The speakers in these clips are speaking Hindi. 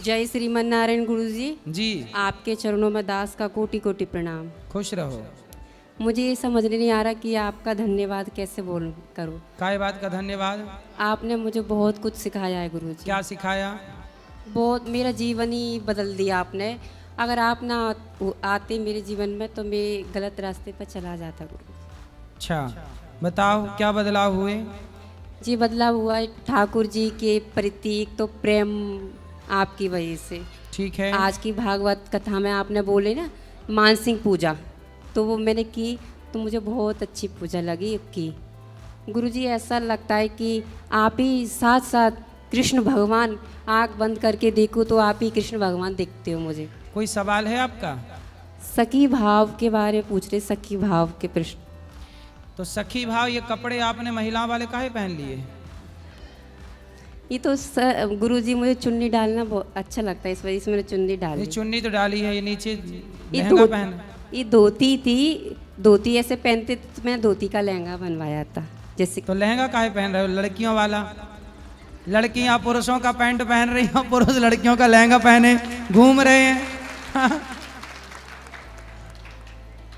जय श्रीमन नारायण गुरु जी। जी आपके चरणों में दास का कोटि कोटि प्रणाम। खुश रहो। मुझे ये समझ नहीं आ रहा कि आपका धन्यवाद कैसे करूं। काय बात का धन्यवाद? आपने मुझे बहुत कुछ सिखाया है गुरु जी। क्या सिखाया? बहुत, मेरा जीवन ही बदल दिया आपने। अगर आप ना आते मेरे जीवन में तो मैं गलत रास्ते पर चला जाता गुरु। अच्छा बताओ क्या बदलाव हुए? जी बदलाव हुआ है ठाकुर जी के प्रति, एक तो प्रेम आपकी वजह से। ठीक है। आज की भागवत कथा में आपने बोले ना मानसिक पूजा, तो वो मैंने की तो मुझे बहुत अच्छी पूजा लगी की। गुरुजी ऐसा लगता है कि आप ही साथ साथ कृष्ण भगवान, आँख बंद करके देखो तो आप ही कृष्ण भगवान दिखते हो मुझे। कोई सवाल है आपका? सखी भाव के बारे में पूछ रहे, सखी भाव के प्रश्न। तो सखी भाव, ये कपड़े आपने महिलाओं वाले काहे पहन लिए? ये तो गुरुजी मुझे चुन्नी डालना बहुत अच्छा लगता है, इस वजह से मैंने चुन्नी डाली। ये चुन्नी तो डाली है, ये नीचे ये लहंगा पहन। ये धोती थी, धोती ऐसे पहनते तो मैंने धोती का लहंगा बनवाया था जैसे। तो लहंगा काहे पहन रहे हो? लड़कियों वाला। लड़कियां पुरुषों का पैंट पहन रही हो, पुरुष लड़कियों का लहंगा पहने घूम रहे हैं।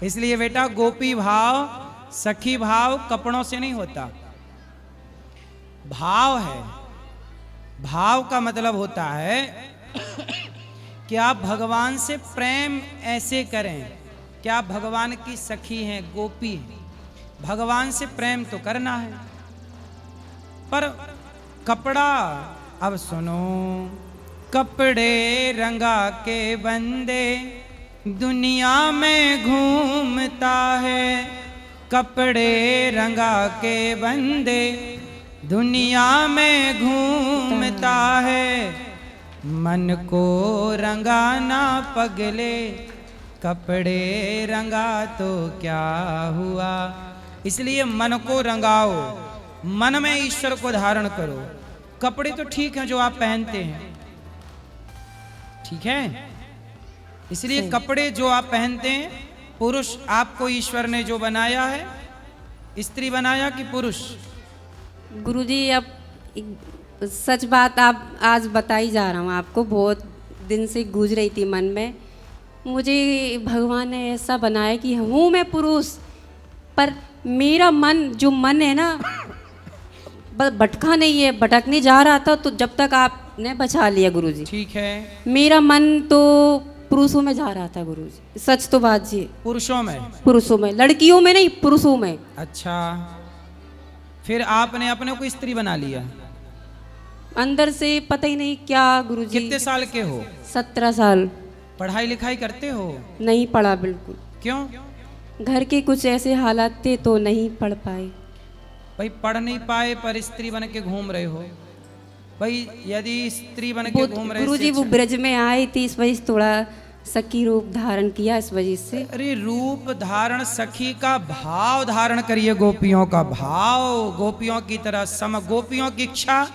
इसलिए बेटा गोपी भाव, सखी भाव कपड़ों से नहीं होता, भाव है। भाव का मतलब होता है कि आप भगवान से प्रेम ऐसे करें कि आप भगवान की सखी हैं, गोपी हैं। भगवान से प्रेम तो करना है, पर कपड़ा, अब सुनो, कपड़े रंगा के बंदे दुनिया में घूमता है। कपड़े रंगा के बंदे दुनिया में घूमता है। मन को रंगाना पगले, कपड़े रंगा तो क्या हुआ। इसलिए मन को रंगाओ, मन में ईश्वर को धारण करो। कपड़े तो ठीक हैं जो आप पहनते हैं, ठीक है, इसलिए कपड़े जो आप पहनते हैं, पुरुष आपको ईश्वर ने जो बनाया है, स्त्री बनाया कि पुरुष? गुरुजी अब सच बात आप आज बताई जा रहा हूँ आपको, बहुत दिन से गूंज रही थी मन में। मुझे भगवान ने ऐसा बनाया कि हूँ मैं पुरुष, पर मेरा मन, जो मन है ना, भटका नहीं है, भटकने जा रहा था, तो जब तक आपने बचा लिया गुरुजी। ठीक है। मेरा मन तो पुरुषों में जा रहा था गुरुजी, सच तो बात जी। पुरुषों में? पुरुषों में, लड़कियों में नहीं, पुरुषों में। अच्छा, फिर आपने अपने को स्त्री बना लिया? अंदर से पता ही नहीं क्या गुरुजी। कितने साल के हो? 17 साल। पढ़ाई लिखाई करते हो? नहीं पढ़ा बिल्कुल। क्यों? घर के कुछ ऐसे हालात थे तो नहीं पढ़ पाए। भाई पढ़ नहीं पाए पर स्त्री बन के घूम रहे हो। भाई यदि स्त्री बन के घूम रहे, गुरुजी वो ब्रज में आई थी, इस वजह से थोड़ा सखी रूप धारण किया, इस वजह से। अरे रूप धारण, सखी का भाव धारण करिए, गोपियों का भाव, गोपियों की तरह सम। गोपियों की इच्छा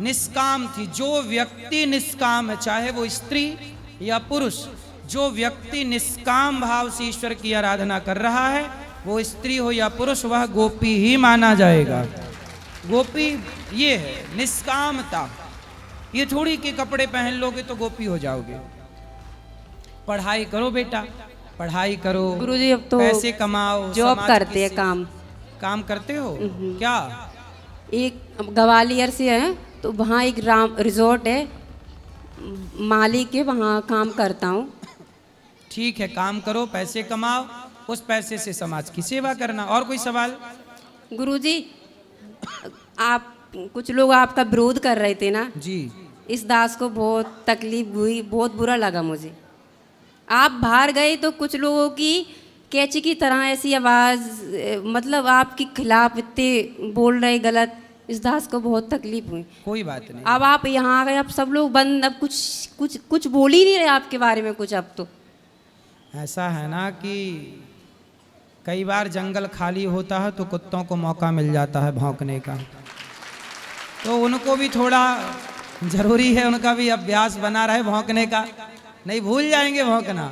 निष्काम थी। जो व्यक्ति निष्काम है, चाहे वो स्त्री या पुरुष, जो व्यक्ति निष्काम भाव से ईश्वर की आराधना कर रहा है, वो स्त्री हो या पुरुष, वह गोपी ही माना जाएगा। गोपी ये है निष्कामता। ये थोड़ी कि कपड़े पहन लोगे तो गोपी हो जाओगे। पढ़ाई करो बेटा, पढ़ाई करो गुरुजी, अब तो पैसे कमाओ, जॉब करते हैं, काम करते हो क्या? एक ग्वालियर से है, तो वहाँ एक रिजॉर्ट है, मालिक है, वहाँ काम करता हूँ। ठीक है, काम करो, पैसे कमाओ, उस पैसे से समाज की सेवा करना। और कोई सवाल? गुरुजी, आप कुछ लोग आपका विरोध कर रहे थे ना जी। इस दास को बहुत तकलीफ हुई, बहुत बुरा लगा मुझे। आप बाहर गए तो कुछ लोगों की कैची की तरह ऐसी आवाज़, मतलब आपके खिलाफ इतने बोल रहे गलत, इस दास को बहुत तकलीफ हुई। कोई बात नहीं। अब आप यहाँ आ गए, अब सब लोग बंद, अब कुछ बोल ही नहीं रहे आपके बारे में कुछ। अब तो ऐसा है ना कि कई बार जंगल खाली होता है तो कुत्तों को मौका मिल जाता है भौंकने का, तो उनको भी थोड़ा जरूरी है, उनका भी अभ्यास बना रहे भौंकने का, नहीं भूल जाएंगे भौंकना।